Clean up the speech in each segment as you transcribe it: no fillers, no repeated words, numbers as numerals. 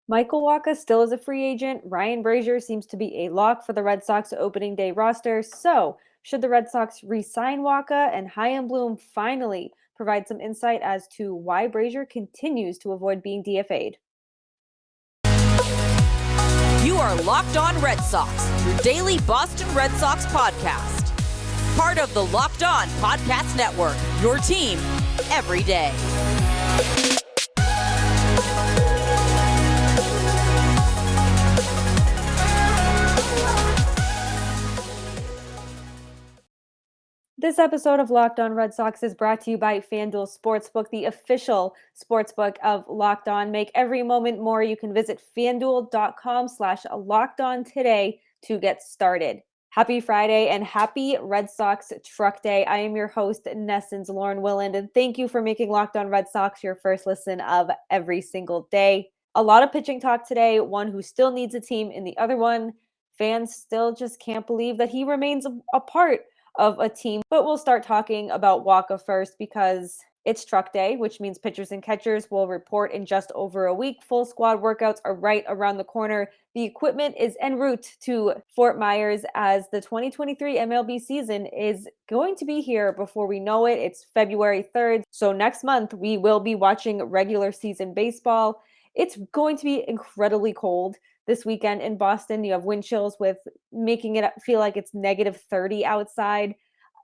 Michael Wacha still is a free agent. Ryan Brasier seems to be a lock for the Red Sox opening day roster. So, should the Red Sox re-sign Wacha? And Chaim Bloom finally provide some insight as to why Brasier continues to avoid being DFA'd. You are Locked On Red Sox, your daily Boston Red Sox podcast. Part of the Locked On Podcast Network, your team every day. This episode of Locked On Red Sox is brought to you by FanDuel Sportsbook, the official sportsbook of Locked On. Make every moment more. You can visit FanDuel.com/LockedOn today to get started. Happy Friday and happy Red Sox Truck Day. I am your host, NESN's Lauren Willand, and thank you for making Locked On Red Sox your first listen of every single day. A lot of pitching talk today, one who still needs a team, and the other one, fans still just can't believe that he remains a part of a team. But we'll start talking about Wacha first because it's truck day, which means pitchers and catchers will report in just over a week. Full squad workouts are right around the corner. The equipment is en route to Fort Myers as the 2023 MLB season is going to be here before we know it. It's February 3rd. So next month, we will be watching regular season baseball. It's going to be incredibly cold this weekend in Boston. You have wind chills with making it feel like it's negative 30 outside.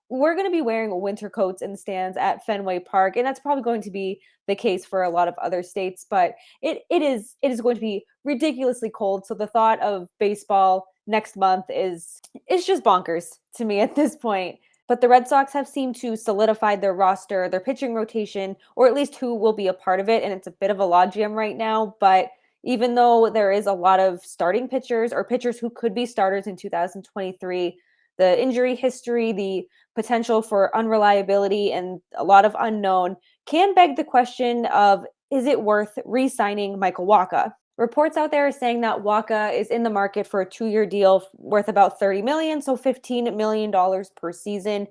We're going to be wearing winter coats in the stands at Fenway Park, and that's probably going to be the case for a lot of other states, but it is going to be ridiculously cold. So the thought of baseball next month is just bonkers to me at this point. But the Red Sox have seemed to solidify their roster, their pitching rotation, or at least who will be a part of it, and it's a bit of a logjam right now, but even though there is a lot of starting pitchers or pitchers who could be starters in 2023, the injury history, the potential for unreliability, and a lot of unknown can beg the question of, is it worth re-signing Michael Wacha? Reports out there are saying that Wacha is in the market for a 2-year deal worth about $30 million, so $15 million per season.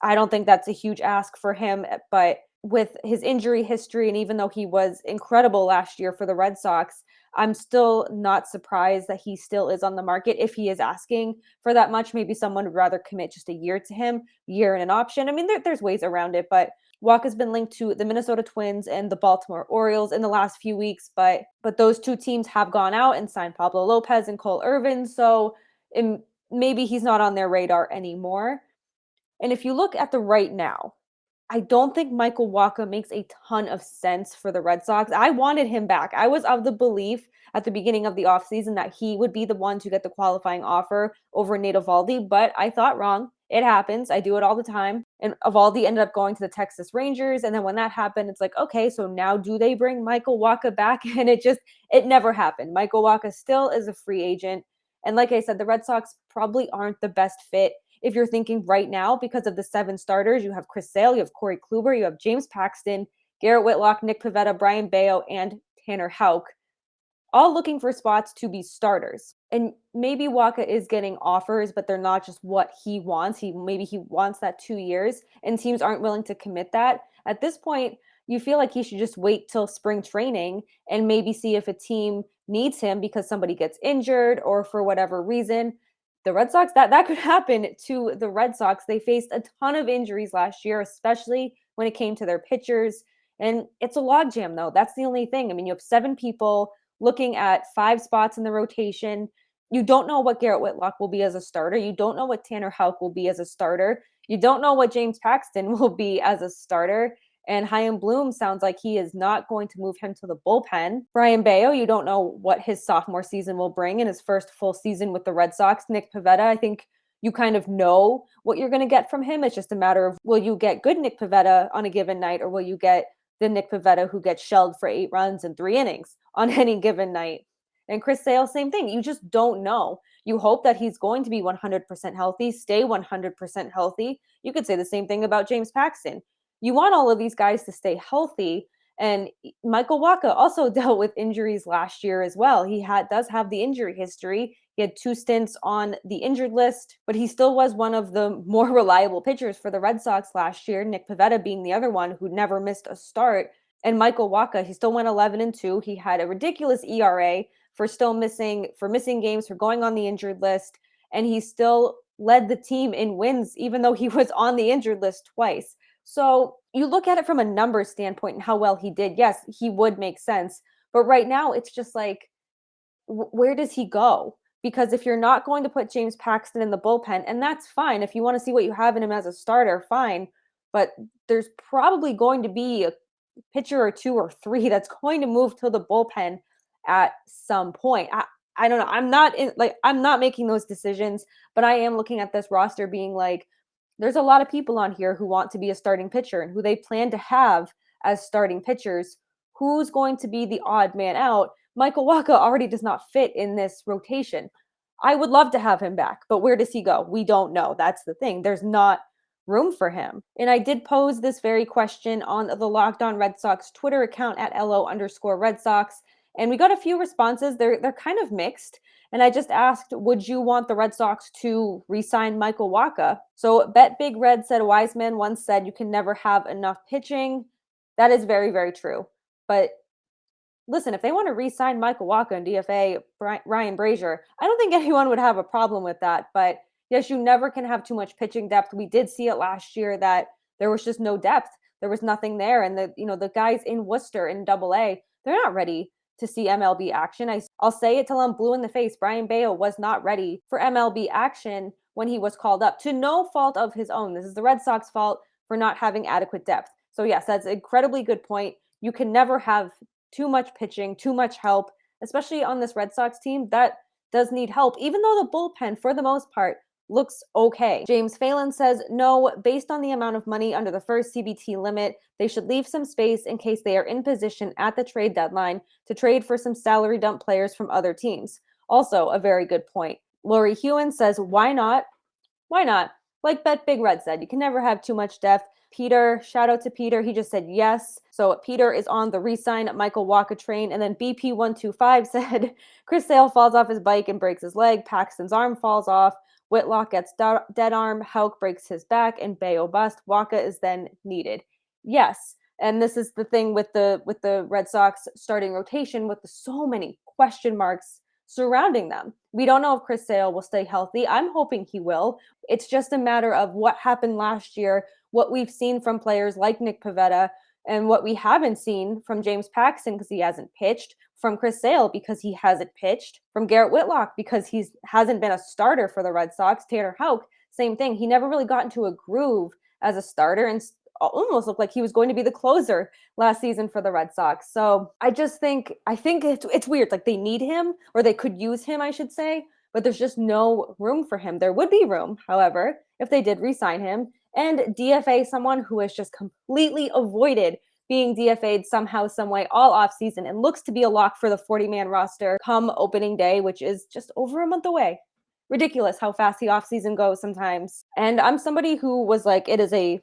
I don't think that's a huge ask for him, but with his injury history, and even though he was incredible last year for the Red Sox, I'm still not surprised that he still is on the market. If he is asking for that much, maybe someone would rather commit just a year to him, year and an option. I mean, there's ways around it, but Walker's been linked to the Minnesota Twins and the Baltimore Orioles in the last few weeks, but those two teams have gone out and signed Pablo Lopez and Cole Irvin, so maybe he's not on their radar anymore. And if you look at the right now, I don't think Michael Wacha makes a ton of sense for the Red Sox. I wanted him back. I was of the belief at the beginning of the offseason that he would be the one to get the qualifying offer over Nate Eovaldi, but I thought wrong. It happens. I do it all the time. And Eovaldi ended up going to the Texas Rangers. And then when that happened, it's like, okay, so now do they bring Michael Wacha back? And it never happened. Michael Wacha still is a free agent. And like I said, the Red Sox probably aren't the best fit if you're thinking right now, because of the 7 starters. You have Chris Sale, you have Corey Kluber, you have James Paxton, Garrett Whitlock, Nick Pivetta, Brian Bayo, and Tanner Houck, all looking for spots to be starters. And maybe Wacha is getting offers, but they're not just what he wants. Maybe he wants that 2 years, and teams aren't willing to commit that. At this point, you feel like he should just wait till spring training and maybe see if a team needs him because somebody gets injured or for whatever reason. The Red Sox, that could happen to the Red Sox. They faced a ton of injuries last year, especially when it came to their pitchers. And it's a logjam, though. That's the only thing. I mean, you have 7 people looking at 5 spots in the rotation. You don't know what Garrett Whitlock will be as a starter. You don't know what Tanner Houck will be as a starter. You don't know what James Paxton will be as a starter. And Chaim Bloom sounds like he is not going to move him to the bullpen. Brian Bayo, you don't know what his sophomore season will bring in his first full season with the Red Sox. Nick Pivetta, I think you kind of know what you're going to get from him. It's just a matter of, will you get good Nick Pivetta on a given night, or will you get the Nick Pivetta who gets shelled for 8 runs and 3 innings on any given night? And Chris Sale, same thing. You just don't know. You hope that he's going to be 100% healthy, stay 100% healthy. You could say the same thing about James Paxton. You want all of these guys to stay healthy. And Michael Wacha also dealt with injuries last year as well. He does have the injury history. He had 2 stints on the injured list, but he still was one of the more reliable pitchers for the Red Sox last year, Nick Pivetta being the other one who never missed a start. And Michael Wacha, he still went 11-2. He had a ridiculous ERA for missing games, for going on the injured list, and he still led the team in wins, even though he was on the injured list twice. So you look at it from a numbers standpoint and how well he did. Yes, he would make sense. But right now, it's just like, where does he go? Because if you're not going to put James Paxton in the bullpen, and that's fine. If you want to see what you have in him as a starter, fine. But there's probably going to be a pitcher or two or three that's going to move to the bullpen at some point. I don't know. I'm not making those decisions, but I am looking at this roster being like, there's a lot of people on here who want to be a starting pitcher and who they plan to have as starting pitchers. Who's going to be the odd man out? Michael Wacha already does not fit in this rotation. I would love to have him back, but where does he go? We don't know. That's the thing. There's not room for him. And I did pose this very question on the Locked On Red Sox Twitter account at LO_Red Sox. And we got a few responses. They're kind of mixed. And I just asked, would you want the Red Sox to re-sign Michael Wacha? So Bet Big Red said, wise man once said, you can never have enough pitching. That is very, very true. But listen, if they want to re-sign Michael Wacha and DFA Ryan Brasier, I don't think anyone would have a problem with that. But yes, you never can have too much pitching depth. We did see it last year that there was just no depth. There was nothing there. And the guys in Worcester in AA, they're not ready to see MLB action. I'll say it till I'm blue in the face. Brian Bayo was not ready for MLB action when he was called up, to no fault of his own. This is the Red Sox fault for not having adequate depth. So yes, that's an incredibly good point. You can never have too much pitching, too much help, especially on this Red Sox team that does need help, even though the bullpen, for the most part, looks okay. James Phelan says, no, based on the amount of money under the first CBT limit, they should leave some space in case they are in position at the trade deadline to trade for some salary dump players from other teams. Also, a very good point. Lori Hewen says, why not? Why not? Like Bet Big Red said, you can never have too much depth. Peter, shout out to Peter. He just said yes. So Peter is on the re-sign Michael Wacha train. And then BP125 said, Chris Sale falls off his bike and breaks his leg. Paxton's arm falls off. Whitlock gets dead arm. Houck breaks his back and Bayo bust. Wacha is then needed. Yes. And this is the thing with the Red Sox starting rotation with so many question marks surrounding them. We don't know if Chris Sale will stay healthy. I'm hoping he will. It's just a matter of what happened last year, what we've seen from players like Nick Pivetta, and what we haven't seen from James Paxton because he hasn't pitched, from Chris Sale because he hasn't pitched, from Garrett Whitlock because he hasn't been a starter for the Red Sox. Tanner Houck, same thing. He never really got into a groove as a starter and almost looked like he was going to be the closer last season for the Red Sox. So I think it's weird. Like they need him, or they could use him, I should say, but there's just no room for him. There would be room, however, if they did re-sign him and DFA someone who has just completely avoided being DFA'd somehow, some way all offseason and looks to be a lock for the 40-man roster come opening day, which is just over a month away. Ridiculous how fast the offseason goes sometimes. And I'm somebody who was like, it is a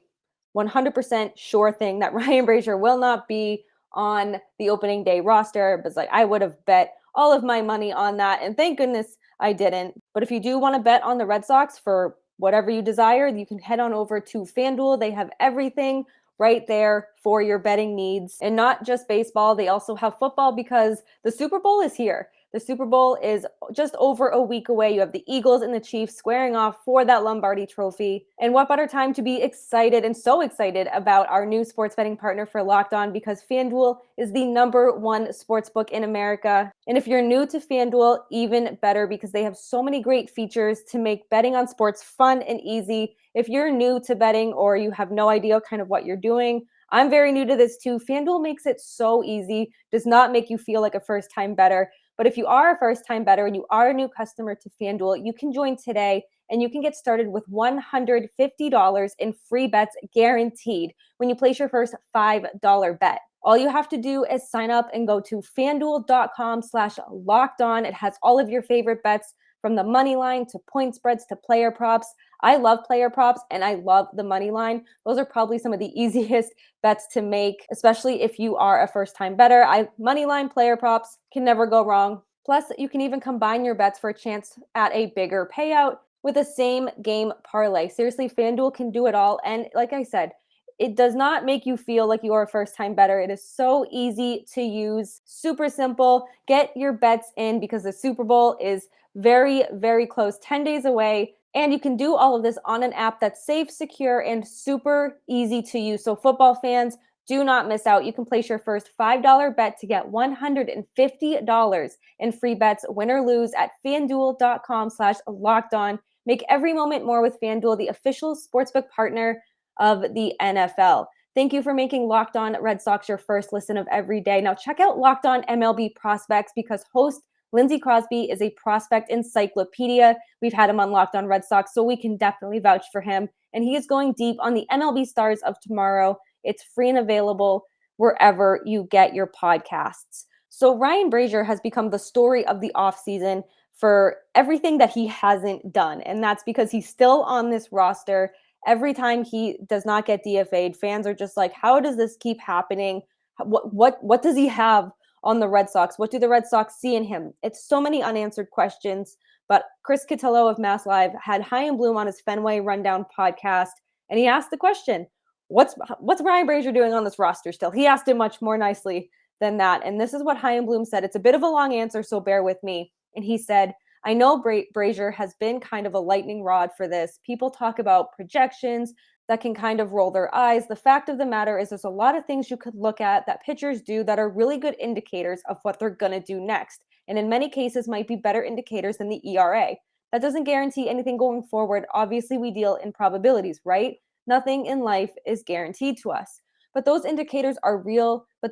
100% sure thing that Ryan Brasier will not be on the opening day roster. But like, I would have bet all of my money on that. And thank goodness I didn't. But if you do want to bet on the Red Sox for whatever you desire, you can head on over to FanDuel. They have everything right there for your betting needs. And not just baseball, they also have football because the Super Bowl is here. The Super Bowl is just over a week away. You have the Eagles and the Chiefs squaring off for that Lombardi trophy. And what better time to be excited and so excited about our new sports betting partner for Locked On, because FanDuel is the #1 sports book in America. And if you're new to FanDuel, even better, because they have so many great features to make betting on sports fun and easy. If you're new to betting or you have no idea kind of what you're doing, I'm very new to this too. FanDuel makes it so easy, does not make you feel like a first-time bettor. But if you are a first-time bettor and you are a new customer to FanDuel, you can join today and you can get started with $150 in free bets guaranteed when you place your first $5 bet. All you have to do is sign up and go to FanDuel.com/lockedon. It has all of your favorite bets from the money line to point spreads to player props. I love player props and I love the money line. Those are probably some of the easiest bets to make, especially if you are a first-time bettor. Money line, player props can never go wrong. Plus, you can even combine your bets for a chance at a bigger payout with a same game parlay. Seriously, FanDuel can do it all. And like I said, It does not make you feel like you are a first-time bettor. It is so easy to use, super simple. Get your bets in because the Super Bowl is very, very close, 10 days away. And you can do all of this on an app that's safe, secure, and super easy to use. So football fans, do not miss out. You can place your first $5 bet to get $150 in free bets, win or lose, at FanDuel.com/lockedon. Make every moment more with FanDuel, the official sportsbook partner of the NFL. Thank you for making Locked On Red Sox your first listen of every day. Now check out Locked On MLB Prospects because host Lindsey Crosby is a prospect encyclopedia. We've had him on Locked On Red Sox, so we can definitely vouch for him. And he is going deep on the MLB stars of tomorrow. It's free and available wherever you get your podcasts. So Ryan Brasier has become the story of the offseason for everything that he hasn't done. And that's because he's still on this roster. Every time he does not get DFA'd, fans are just like, how does this keep happening? What does he have on the Red Sox? What do the Red Sox see in him? It's so many unanswered questions. But Chris Cotillo of Mass Live had Chaim Bloom on his Fenway Rundown podcast, and he asked the question, what's Ryan Brasier doing on this roster still? He asked it much more nicely than that. And this is what Chaim Bloom said. It's a bit of a long answer, so bear with me. And he said, I know Brasier has been kind of a lightning rod for this. People talk about projections that can kind of roll their eyes. The fact of the matter is there's a lot of things you could look at that pitchers do that are really good indicators of what they're going to do next. And in many cases might be better indicators than the ERA. That doesn't guarantee anything going forward. Obviously, we deal in probabilities, right? Nothing in life is guaranteed to us. But those indicators are real. So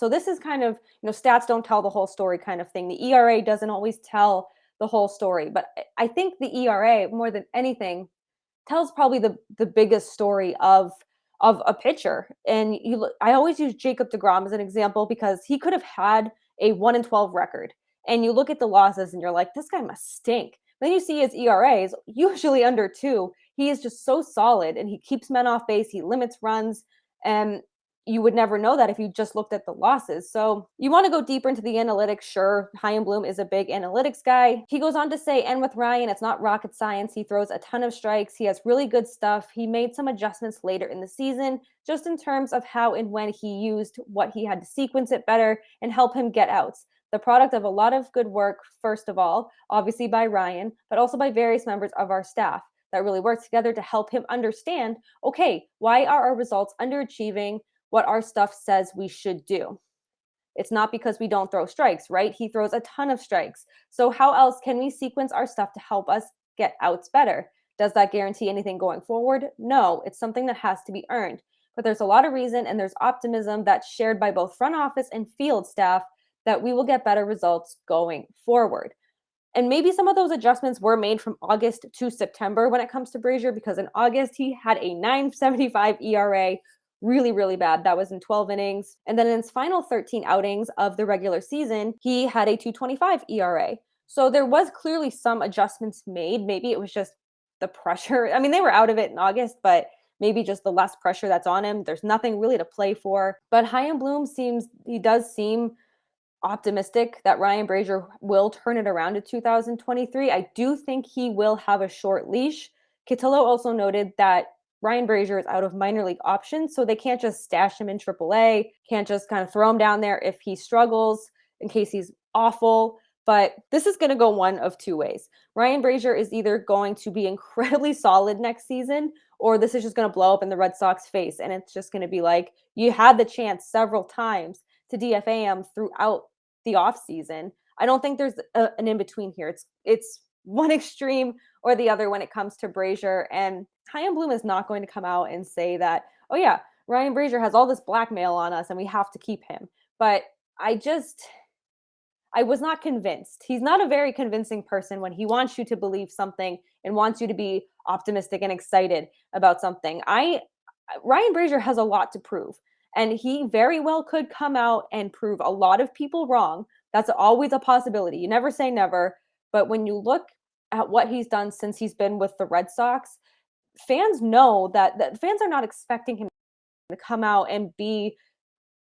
this is kind of, stats don't tell the whole story kind of thing. The ERA doesn't always tell the whole story. But I think the ERA, more than anything, tells probably the biggest story of a pitcher. And I always use Jacob deGrom as an example because he could have had a 1-12 record. And you look at the losses and you're like, this guy must stink. Then you see his ERA is usually under 2. He is just so solid and he keeps men off base. He limits runs. And you would never know that if you just looked at the losses. So you want to go deeper into the analytics. Sure, Chaim Bloom is a big analytics guy. He goes on to say, and with Ryan, it's not rocket science. He throws a ton of strikes. He has really good stuff. He made some adjustments later in the season, just in terms of how and when he used what he had to sequence it better and help him get outs. The product of a lot of good work, first of all, obviously by Ryan, but also by various members of our staff that really worked together to help him understand, okay, why are our results underachieving what our stuff says we should do? It's not because we don't throw strikes, right? He throws a ton of strikes. So how else can we sequence our stuff to help us get outs better? Does that guarantee anything going forward? No, it's something that has to be earned. But there's a lot of reason and there's optimism that's shared by both front office and field staff that we will get better results going forward. And maybe some of those adjustments were made from August to September when it comes to Brasier, because in August he had a 9.75 ERA, really, really bad. That was in 12 innings. And then in his final 13 outings of the regular season, he had a 2.25 ERA. So there was clearly some adjustments made. Maybe it was just the pressure. I mean, they were out of it in August, but maybe just the less pressure that's on him. There's nothing really to play for. But Chaim Bloom does seem optimistic that Ryan Brasier will turn it around to 2023. I do think he will have a short leash. Cotillo also noted that Ryan Brasier is out of minor league options, so they can't just stash him in AAA, can't just kind of throw him down there if he struggles in case he's awful. But this is going to go one of two ways. Ryan Brasier is either going to be incredibly solid next season, or this is just going to blow up in the Red Sox face. And it's just going to be like, you had the chance several times to DFA him throughout the offseason. I don't think there's an in-between here. It's one extreme or the other when it comes to Brasier. And Chaim Bloom is not going to come out and say that, oh yeah, Ryan Brasier has all this blackmail on us and we have to keep him. But I was not convinced. He's not a very convincing person when he wants you to believe something and wants you to be optimistic and excited about something. Ryan Brasier has a lot to prove, and he very well could come out and prove a lot of people wrong. That's always a possibility. You never say never, but when you look at what he's done since he's been with the Red Sox, fans know that fans are not expecting him to come out and be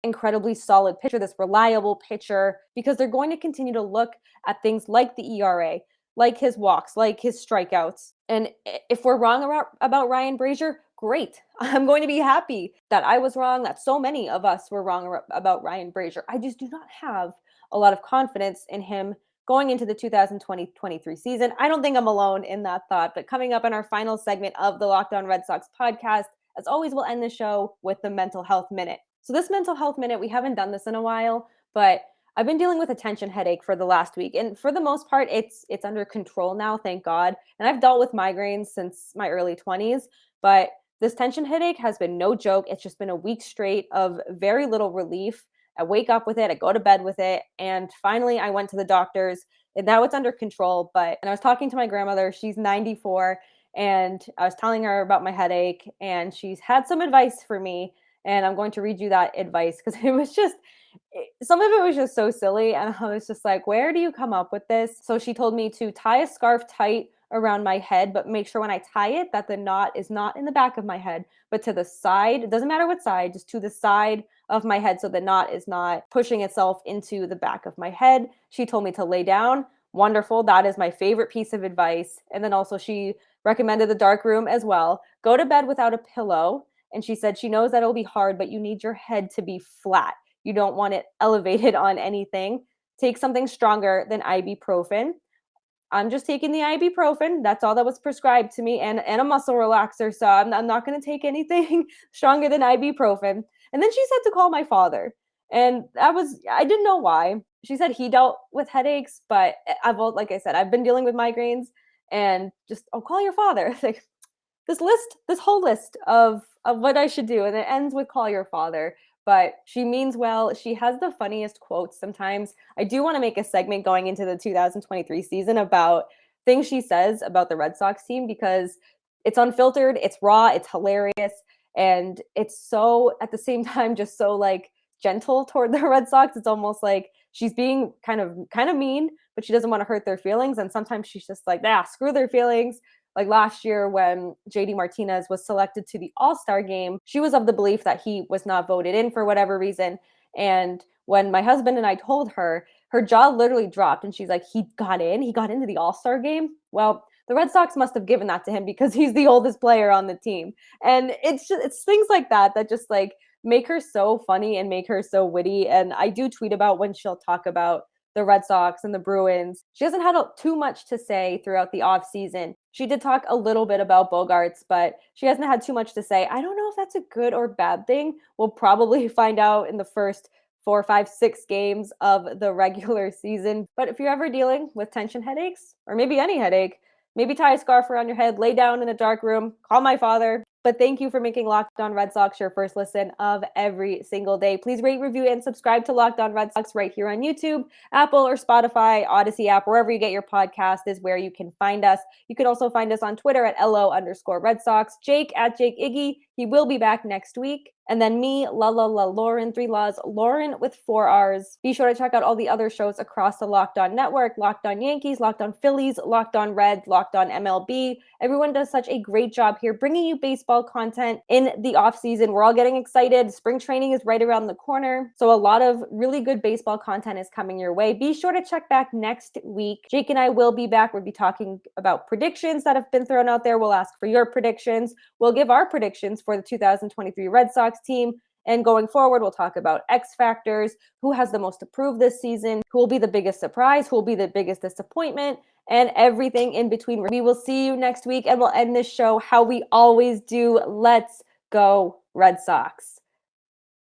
incredibly solid pitcher, this reliable pitcher, because they're going to continue to look at things like the ERA, like his walks, like his strikeouts. And if we're wrong about Ryan Brasier, great. I'm going to be happy that I was wrong, that so many of us were wrong about Ryan Brasier. I just do not have a lot of confidence in him going into the 2020-23 season. I don't think I'm alone in that thought, but coming up in our final segment of the Locked On Red Sox podcast, as always, we'll end the show with the mental health minute. So this mental health minute, we haven't done this in a while, but I've been dealing with a tension headache for the last week. And for the most part, it's under control now, thank God. And I've dealt with migraines since my early 20s, but this tension headache has been no joke. It's just been a week straight of very little relief. I wake up with it, I go to bed with it, and finally I went to the doctors, and now it's under control. And I was talking to my grandmother, she's 94, and I was telling her about my headache, and she's had some advice for me, and I'm going to read you that advice because some of it was just so silly, and I was just like, where do you come up with this? So she told me to tie a scarf tight around my head, but make sure when I tie it that the knot is not in the back of my head, but to the side. It doesn't matter what side, just to the side of my head so the knot is not pushing itself into the back of my head. She told me to lay down. Wonderful. That is my favorite piece of advice. And then also she recommended the dark room as well. Go to bed without a pillow. And she said she knows that it'll be hard, but you need your head to be flat. You don't want it elevated on anything. Take something stronger than ibuprofen. I'm just taking the ibuprofen. That's all that was prescribed to me, and a muscle relaxer. So I'm not going to take anything stronger than ibuprofen. And then she said to call my father. And I didn't know why. She said he dealt with headaches, but like I said, I've been dealing with migraines, and just, oh, call your father. Like this whole list of what I should do. And it ends with call your father. But she means well. She has the funniest quotes sometimes. I do want to make a segment going into the 2023 season about things she says about the Red Sox team, because it's unfiltered, it's raw, it's hilarious, and it's so, at the same time, just so like gentle toward the Red Sox. It's almost like she's being kind of mean, but she doesn't want to hurt their feelings. And sometimes she's just like, screw their feelings. Like last year when JD Martinez was selected to the All-Star game, she was of the belief that he was not voted in for whatever reason. And when my husband and I told her, her jaw literally dropped, and she's like, he got into the All-Star game. Well, the Red Sox must have given that to him because he's the oldest player on the team. And it's things like that just like make her so funny and make her so witty. And I do tweet about when she'll talk about the Red Sox and the Bruins. She hasn't had too much to say throughout the offseason. She did talk a little bit about Bogarts, but she hasn't had too much to say. I don't know if that's a good or bad thing. We'll probably find out in the first 4, 5, 6 games of the regular season. But if you're ever dealing with tension headaches, or maybe any headache, maybe tie a scarf around your head, lay down in a dark room, call my father. But thank you for making Locked On Red Sox your first listen of every single day. Please rate, review, and subscribe to Locked On Red Sox right here on YouTube, Apple or Spotify, Odyssey app, wherever you get your podcast is where you can find us. You can also find us on Twitter at LO_Red Sox, Jake at Jake Iggy. He will be back next week. And then me, Lauren, 3 Laws, Lauren with 4 R's. Be sure to check out all the other shows across the Locked On Network, Locked On Yankees, Locked On Phillies, Locked On Reds, Locked On MLB. Everyone does such a great job here bringing you baseball content in the off season. We're all getting excited. Spring training is right around the corner. So a lot of really good baseball content is coming your way. Be sure to check back next week. Jake and I will be back. We'll be talking about predictions that have been thrown out there. We'll ask for your predictions. We'll give our predictions for the 2023 Red Sox team. And going forward, we'll talk about X factors, who has the most to prove this season, who will be the biggest surprise, who will be the biggest disappointment, and everything in between. We will see you next week, and we'll end this show how we always do. Let's go, Red Sox.